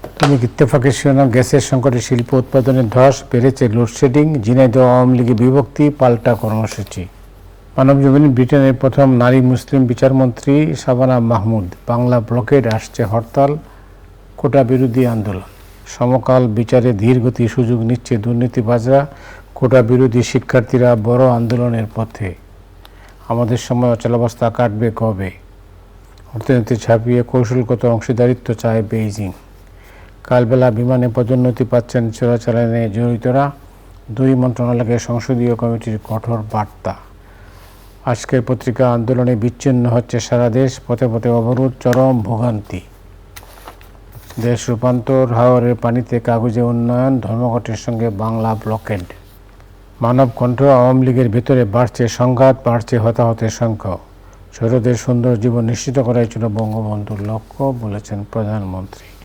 দৈনিক ইত্তেফাকের শিরোনাম, গ্যাসের সংকটে শিল্প উৎপাদনের ধস, বেড়েছে লোডশেডিং, ঝিনাইদহ আওয়ামী লীগের বিভক্তি, পাল্টা কর্মসূচি। মানবজমিন, ব্রিটেনের প্রথম নারী মুসলিম বিচারমন্ত্রী শাবানা মাহমুদ, বাংলা ব্লকেড আসছে হরতাল, কোটা বিরোধী আন্দোলন। সমকাল বিচারে ধীর গতি, সুযোগ নিচ্ছে দুর্নীতিবাজরা, কোটা বিরোধী শিক্ষার্থীরা বড় আন্দোলনের পথে। আমাদের সময় অচলাবস্থা কাটবে কবে? অর্থনীতি ছাপিয়ে কৌশলগত অংশীদারিত্ব চায় বেইজিং। কালবেলা বিমানে পদোন্নতি পাচ্ছেন চোরাচালানে জড়িতরা, দুই মন্ত্রণালয়ের সংসদীয় কমিটির কঠোর বার্তা। আজকের পত্রিকা, আন্দোলনে বিচ্ছিন্ন হচ্ছে সারা দেশ, পথে পথে অবরোধ, চরম ভোগান্তি। দেশ রূপান্তর, হাওরের পানিতে কাগজে উন্নয়ন, ধর্মঘটের সঙ্গে বাংলা ব্লকেড। মানবকণ্ঠ, আওয়ামী লীগের ভেতরে বাড়ছে সংঘাত, বাড়ছে হতাহতের সংখ্যা। ছোটদের সুন্দর জীবন নিশ্চিত করাই ছিল বঙ্গবন্ধুর লক্ষ্য, বলেছেন প্রধানমন্ত্রী।